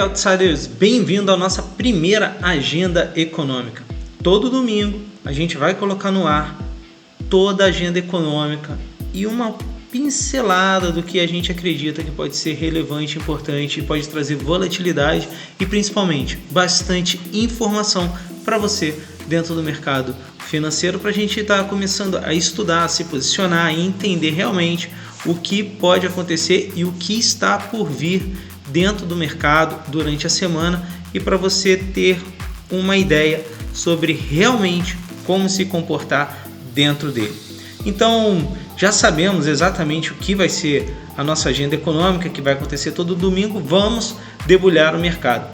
Outsiders, bem-vindo à nossa primeira agenda econômica. Todo domingo a gente vai colocar no ar toda a agenda econômica e uma pincelada do que a gente acredita que pode ser relevante, importante e pode trazer volatilidade e principalmente bastante informação para você dentro do mercado financeiro, para a gente estar começando a estudar, se posicionar e entender realmente o que pode acontecer e o que está por vir dentro do mercado durante a semana e para você ter uma ideia sobre realmente como se comportar dentro dele. Então, já sabemos exatamente o que vai ser a nossa agenda econômica, que vai acontecer todo domingo. Vamos debulhar o mercado.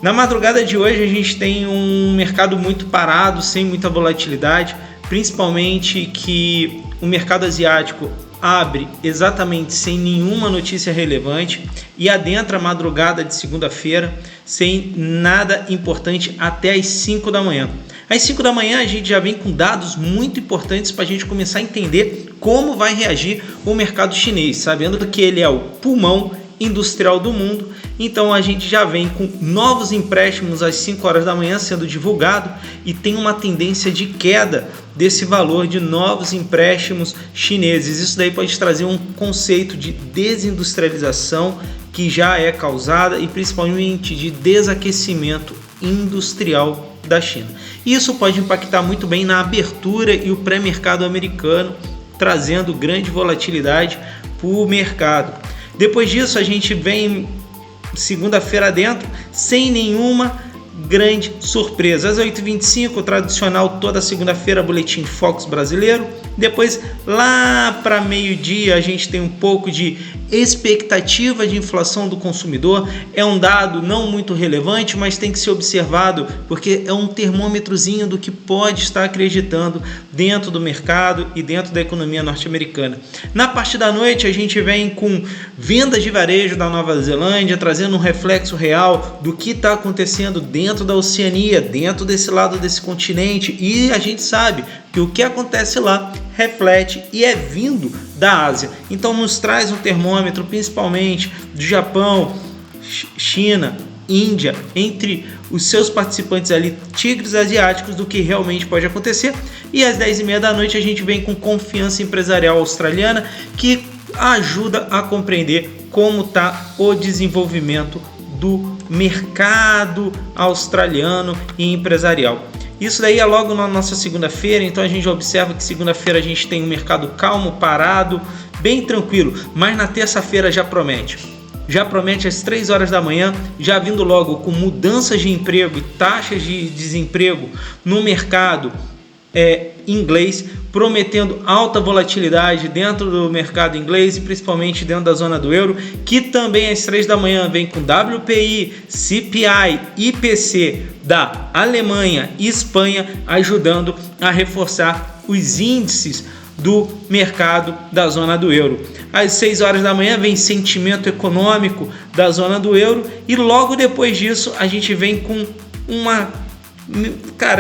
Na madrugada de hoje a gente tem um mercado muito parado, sem muita volatilidade, principalmente que o mercado asiático abre exatamente sem nenhuma notícia relevante e adentra a madrugada de segunda-feira sem nada importante até às 5 da manhã. Às 5 da manhã a gente já vem com dados muito importantes para a gente começar a entender como vai reagir o mercado chinês, sabendo que ele é o pulmão industrial do mundo. Então a gente já vem com novos empréstimos às 5 horas da manhã sendo divulgado e tem uma tendência de queda desse valor de novos empréstimos chineses. Isso daí pode trazer um conceito de desindustrialização que já é causada e principalmente de desaquecimento industrial da China. Isso pode impactar muito bem na abertura e o pré-mercado americano, trazendo grande volatilidade para o mercado. Depois disso a gente vem segunda-feira dentro sem nenhuma grande surpresa. Às 8h25, tradicional toda segunda-feira, boletim Focus brasileiro. Depois, lá para meio-dia, a gente tem um pouco de expectativa de inflação do consumidor. É um dado não muito relevante, mas tem que ser observado porque é um termômetrozinho do que pode estar acreditando dentro do mercado e dentro da economia norte-americana. Na parte da noite, a gente vem com vendas de varejo da Nova Zelândia, trazendo um reflexo real do que está acontecendo dentro da Oceania, dentro desse lado desse continente, e a gente sabe que o que acontece lá reflete e é vindo da Ásia. Então nos traz um termômetro principalmente do Japão, China, Índia, entre os seus participantes ali, tigres asiáticos, do que realmente pode acontecer. E às 10h30 da noite a gente vem com confiança empresarial australiana, que ajuda a compreender como está o desenvolvimento do mercado australiano e empresarial. Isso daí é logo na nossa segunda-feira, então a gente já observa que segunda-feira a gente tem um mercado calmo, parado, bem tranquilo, mas na terça-feira já promete às 3 horas da manhã, já vindo logo com mudanças de emprego e taxas de desemprego no mercado inglês, prometendo alta volatilidade dentro do mercado inglês e principalmente dentro da zona do euro, que também às 3 da manhã vem com WPI, CPI, IPC da Alemanha e Espanha, ajudando a reforçar os índices do mercado da zona do euro. Às 6 horas da manhã vem sentimento econômico da zona do euro e logo depois disso a gente vem com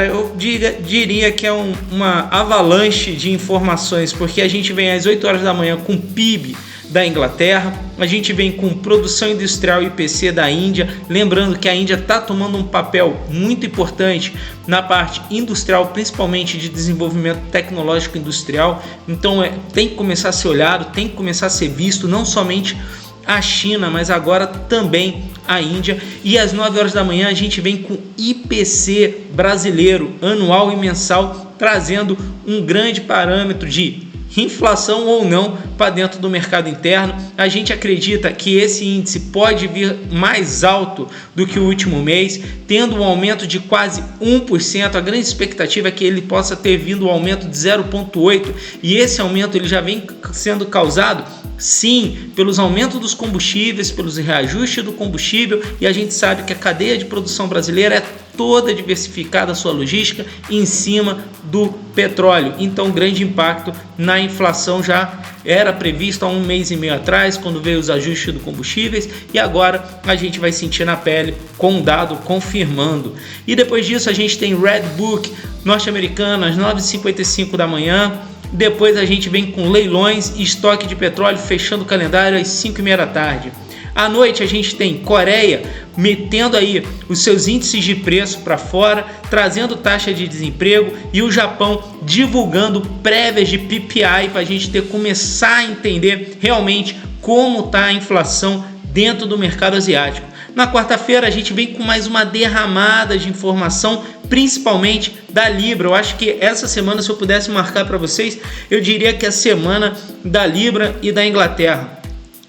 eu diria que é uma avalanche de informações, porque a gente vem às 8 horas da manhã com PIB da Inglaterra, a gente vem com produção industrial IPC da Índia, lembrando que a Índia está tomando um papel muito importante na parte industrial, principalmente de desenvolvimento tecnológico industrial. Então tem que começar a ser olhado, tem que começar a ser visto, não somente a China, mas agora também a Índia. E às 9 horas da manhã a gente vem com IPC brasileiro, anual e mensal, trazendo um grande parâmetro de inflação ou não para dentro do mercado interno. A gente acredita que esse índice pode vir mais alto do que o último mês, tendo um aumento de quase 1%. A grande expectativa é que ele possa ter vindo um aumento de 0,8%, e esse aumento ele já vem sendo causado sim pelos aumentos dos combustíveis, pelos reajustes do combustível, e a gente sabe que a cadeia de produção brasileira é toda diversificada, a sua logística em cima do petróleo. Então, grande impacto na inflação já era previsto há 1 mês e meio atrás, quando veio os ajustes do combustíveis, e agora a gente vai sentir na pele com um dado confirmando. E depois disso a gente tem Redbook norte-americano às 9h55 da manhã. Depois a gente vem com leilões e estoque de petróleo fechando o calendário às 5h30 da tarde. À noite a gente tem Coreia metendo aí os seus índices de preço para fora, trazendo taxa de desemprego, e o Japão divulgando prévias de PPI para a gente começar a entender realmente como está a inflação dentro do mercado asiático. Na quarta-feira a gente vem com mais uma derramada de informação, principalmente da Libra. Eu acho que essa semana, se eu pudesse marcar para vocês, eu diria que é a semana da Libra e da Inglaterra.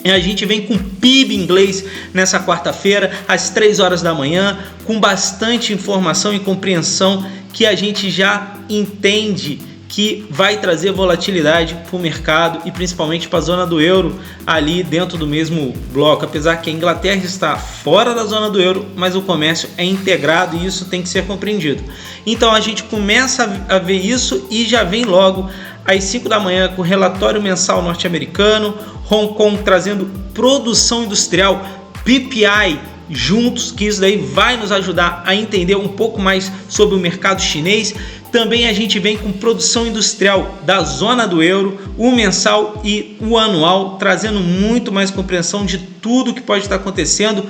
E a gente vem com PIB inglês nessa quarta-feira, às 3 horas da manhã, com bastante informação e compreensão que a gente já entende que vai trazer volatilidade para o mercado e principalmente para a zona do euro ali dentro do mesmo bloco, apesar que a Inglaterra está fora da zona do euro, mas o comércio é integrado e isso tem que ser compreendido. Então a gente começa a ver isso e já vem logo às 5 da manhã com o relatório mensal norte-americano, Hong Kong trazendo produção industrial, PPI juntos, que isso daí vai nos ajudar a entender um pouco mais sobre o mercado chinês. Também a gente vem com produção industrial da zona do euro, o mensal e o anual, trazendo muito mais compreensão de tudo que pode estar acontecendo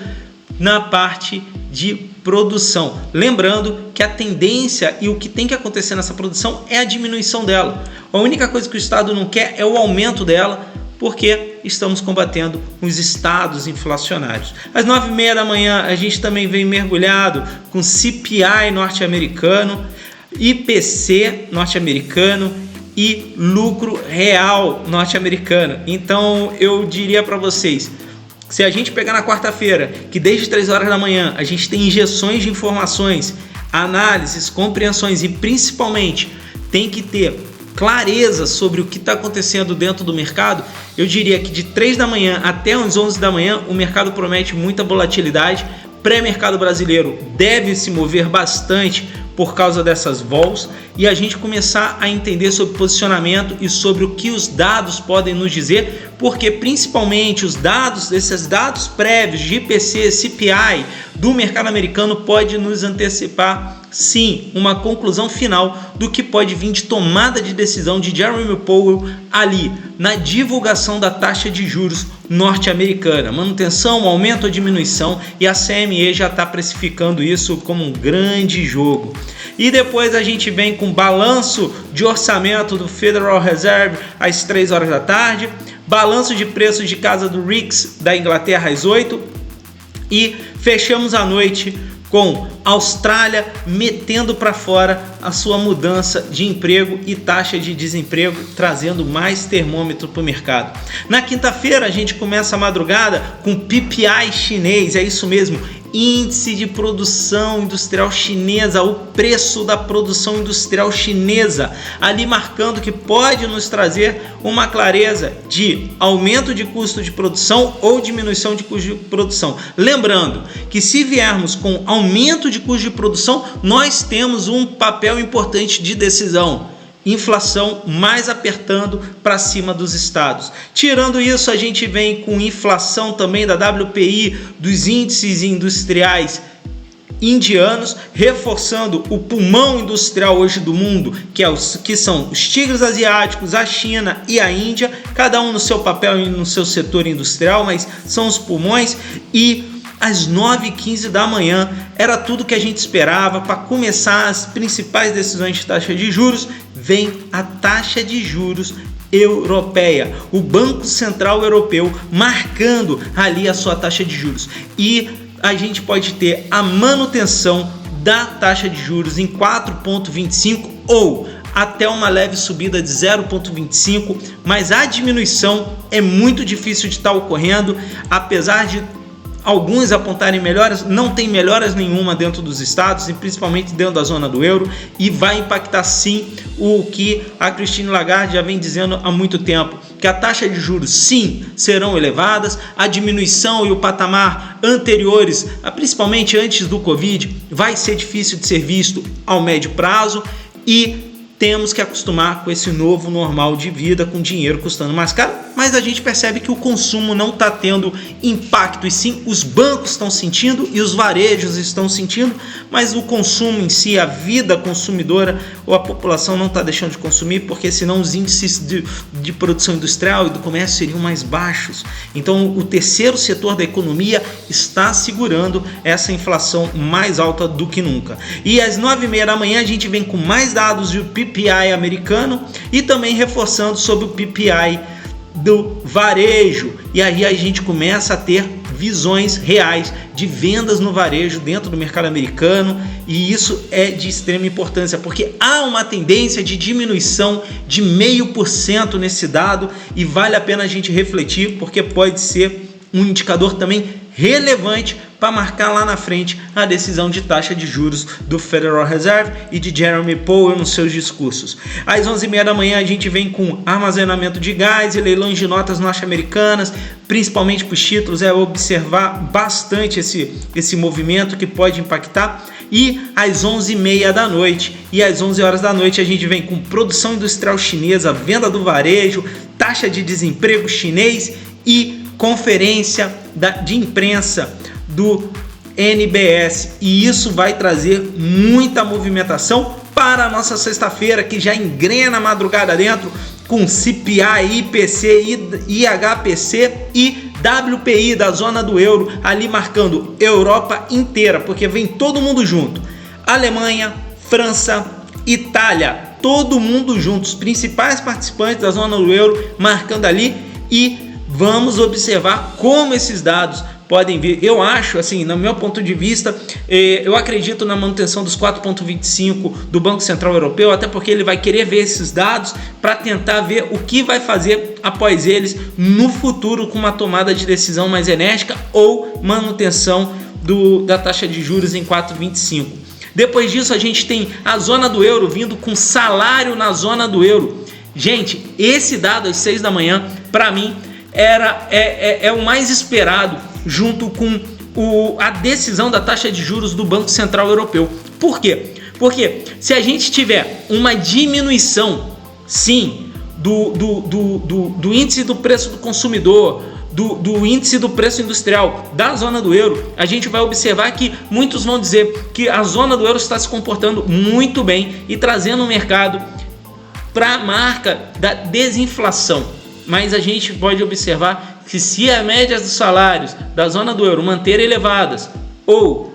na parte de produção. Lembrando que a tendência e o que tem que acontecer nessa produção é a diminuição dela. A única coisa que o Estado não quer é o aumento dela, porque estamos combatendo os estados inflacionários. Às 9h30 da manhã a gente também vem mergulhado com CPI norte-americano, IPC norte-americano e lucro real norte-americano. Então eu diria para vocês, se a gente pegar na quarta-feira, que desde 3 horas da manhã a gente tem injeções de informações, análises, compreensões e principalmente tem que ter clareza sobre o que está acontecendo dentro do mercado, eu diria que de 3 da manhã até as 11 da manhã o mercado promete muita volatilidade. Pré-mercado brasileiro deve se mover bastante por causa dessas vols e a gente começar a entender sobre posicionamento e sobre o que os dados podem nos dizer, porque principalmente esses dados prévios de IPC, CPI do mercado americano pode nos antecipar sim uma conclusão final do que pode vir de tomada de decisão de Jerome Powell ali na divulgação da taxa de juros norte-americana, manutenção, aumento ou diminuição, e a CME já está precificando isso como um grande jogo. E depois a gente vem com balanço de orçamento do Federal Reserve às 3 horas da tarde, balanço de preços de casa do REITs da Inglaterra às 8 e fechamos a noite com a Austrália metendo para fora a sua mudança de emprego e taxa de desemprego, trazendo mais termômetro para o mercado. Na quinta-feira a gente começa a madrugada com PPI chinês, é isso mesmo, índice de produção industrial chinesa, o preço da produção industrial chinesa, ali marcando que pode nos trazer uma clareza de aumento de custo de produção ou diminuição de custo de produção. Lembrando que se viermos com aumento de custo de produção, nós temos um papel importante de decisão. Inflação mais apertando para cima dos estados. Tirando isso, a gente vem com inflação também da WPI, dos índices industriais indianos, reforçando o pulmão industrial hoje do mundo, que são os tigres asiáticos, a China e a Índia, cada um no seu papel e no seu setor industrial, mas são os pulmões. E às 9h15 da manhã era tudo que a gente esperava para começar as principais decisões de taxa de juros. Vem a taxa de juros europeia, o Banco Central Europeu marcando ali a sua taxa de juros, e a gente pode ter a manutenção da taxa de juros em 4,25 ou até uma leve subida de 0,25, mas a diminuição é muito difícil de estar ocorrendo, apesar de alguns apontarem melhoras, não tem melhoras nenhuma dentro dos estados e principalmente dentro da zona do euro, e vai impactar sim o que a Christine Lagarde já vem dizendo há muito tempo, que a taxa de juros sim serão elevadas, a diminuição e o patamar anteriores, principalmente antes do Covid, vai ser difícil de ser visto ao médio prazo, e temos que acostumar com esse novo normal de vida, com dinheiro custando mais caro, mas a gente percebe que o consumo não está tendo impacto, e sim os bancos estão sentindo e os varejos estão sentindo, mas o consumo em si, a vida consumidora ou a população não está deixando de consumir, porque senão os índices de produção industrial e do comércio seriam mais baixos. Então o terceiro setor da economia está segurando essa inflação mais alta do que nunca. E às 9h30 da manhã a gente vem com mais dados do PPI americano e também reforçando sobre o PPI do varejo, e aí a gente começa a ter visões reais de vendas no varejo dentro do mercado americano, e isso é de extrema importância, porque há uma tendência de diminuição de 0,5% nesse dado, e vale a pena a gente refletir, porque pode ser um indicador também relevante para marcar lá na frente a decisão de taxa de juros do Federal Reserve e de Jeremy Powell nos seus discursos. Às 11h30 da manhã a gente vem com armazenamento de gás e leilões de notas norte-americanas, principalmente para os títulos, observar bastante esse movimento que pode impactar. E às 11h30 da noite e às 11 horas da noite a gente vem com produção industrial chinesa, venda do varejo, taxa de desemprego chinês e conferência de imprensa do NBS, e isso vai trazer muita movimentação para a nossa sexta-feira, que já engrena a madrugada dentro com CPI, IPC, IHPC e WPI da zona do euro, ali marcando Europa inteira, porque vem todo mundo junto, Alemanha, França, Itália, todo mundo junto, os principais participantes da zona do euro marcando ali, e vamos observar como esses dados podem vir. Eu acho, assim, no meu ponto de vista, eu acredito na manutenção dos 4,25 do Banco Central Europeu, até porque ele vai querer ver esses dados para tentar ver o que vai fazer após eles no futuro, com uma tomada de decisão mais enérgica ou manutenção da taxa de juros em 4,25. Depois disso, a gente tem a zona do euro vindo com salário na zona do euro. Gente, esse dado às 6 da manhã, para mim, é o mais esperado, junto com a decisão da taxa de juros do Banco Central Europeu. Por quê? Porque se a gente tiver uma diminuição, sim, do índice do preço do consumidor, do índice do preço industrial da zona do euro, a gente vai observar que muitos vão dizer que a zona do euro está se comportando muito bem e trazendo o mercado para a marca da desinflação. Mas a gente pode observar que, se a média dos salários da zona do euro manter elevadas ou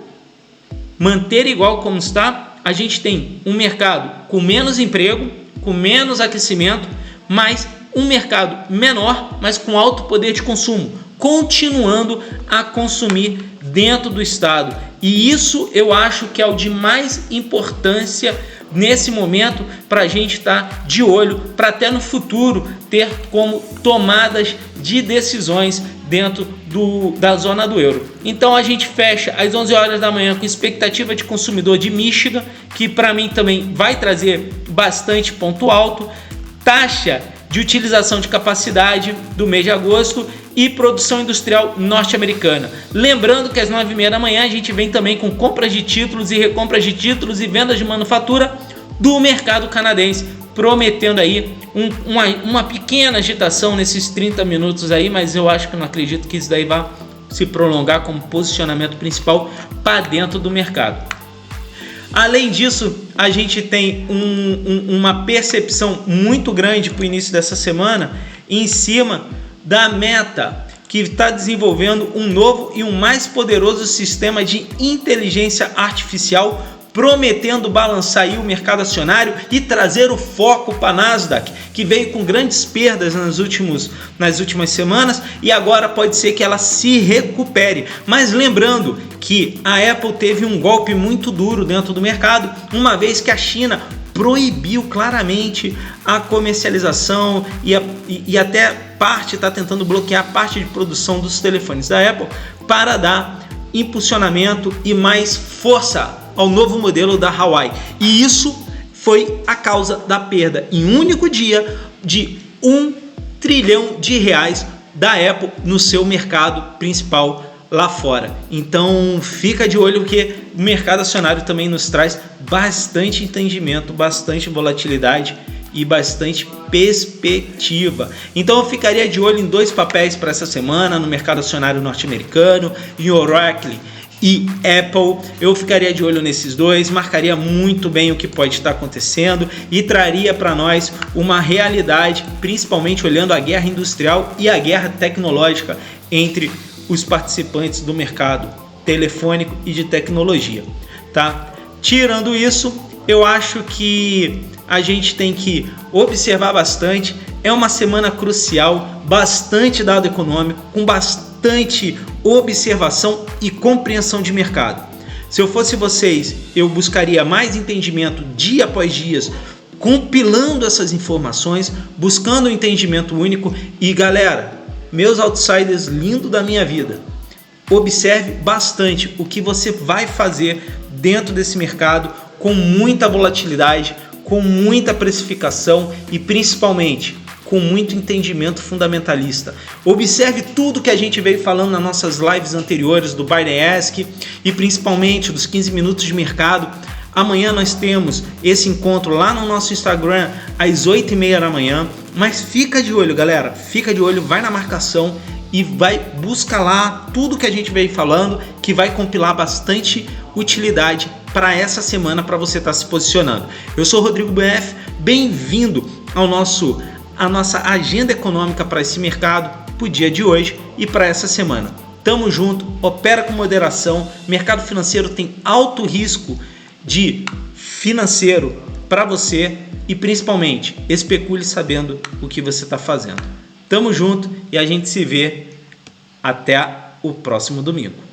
manter igual como está, a gente tem um mercado com menos emprego, com menos aquecimento, mas um mercado menor, mas com alto poder de consumo, continuando a consumir dentro do Estado. E isso eu acho que é o de mais importância nesse momento, para a gente estar de olho, para até no futuro ter como tomadas de decisões dentro da zona do euro. Então a gente fecha às 11 horas da manhã com expectativa de consumidor de Michigan, que para mim também vai trazer bastante ponto alto, taxa de utilização de capacidade do mês de agosto e produção industrial norte-americana. Lembrando que às 9h30 da manhã a gente vem também com compras de títulos e recompras de títulos e vendas de manufatura do mercado canadense, prometendo aí uma pequena agitação nesses 30 minutos aí, mas eu acho que não acredito que isso daí vá se prolongar como posicionamento principal para dentro do mercado. Além disso, a gente tem uma percepção muito grande para o início dessa semana em cima da Meta, que está desenvolvendo um novo e um mais poderoso sistema de inteligência artificial, prometendo balançar aí o mercado acionário e trazer o foco para a Nasdaq, que veio com grandes perdas nas últimas semanas, e agora pode ser que ela se recupere. Mas lembrando que a Apple teve um golpe muito duro dentro do mercado, uma vez que a China proibiu claramente a comercialização e até parte está tentando bloquear a parte de produção dos telefones da Apple para dar impulsionamento e mais força ao novo modelo da Huawei. E isso foi a causa da perda em um único dia de R$1 trilhão da Apple no seu mercado principal lá fora. Então fica de olho, porque o mercado acionário também nos traz bastante entendimento, bastante volatilidade e bastante perspectiva. Então eu ficaria de olho em 2 papéis para essa semana no mercado acionário norte-americano, em Oracle e Apple. Eu ficaria de olho nesses 2, marcaria muito bem o que pode estar acontecendo e traria para nós uma realidade, principalmente olhando a guerra industrial e a guerra tecnológica entre os participantes do mercado telefônico e de tecnologia, tá? Tirando isso, eu acho que a gente tem que observar bastante. É uma semana crucial, bastante dado econômico, com bastante observação e compreensão de mercado. Se eu fosse vocês, eu buscaria mais entendimento dia após dia, compilando essas informações, buscando um entendimento único. E galera, meus outsiders lindos da minha vida, observe bastante o que você vai fazer dentro desse mercado, com muita volatilidade, com muita precificação e principalmente com muito entendimento fundamentalista. Observe tudo que a gente veio falando nas nossas lives anteriores do Buy and Ask e principalmente dos 15 minutos de mercado. Amanhã nós temos esse encontro lá no nosso Instagram às 8h30 da manhã. Mas fica de olho, galera, fica de olho, vai na marcação e vai buscar lá tudo que a gente veio falando, que vai compilar bastante utilidade para essa semana, para você estar se posicionando. Eu sou o Rodrigo BF, bem-vindo a nossa agenda econômica para esse mercado, para o dia de hoje e para essa semana. Tamo junto, opera com moderação. Mercado financeiro tem alto risco de financeiro para você e principalmente especule sabendo o que você está fazendo. Tamo junto e a gente se vê até o próximo domingo.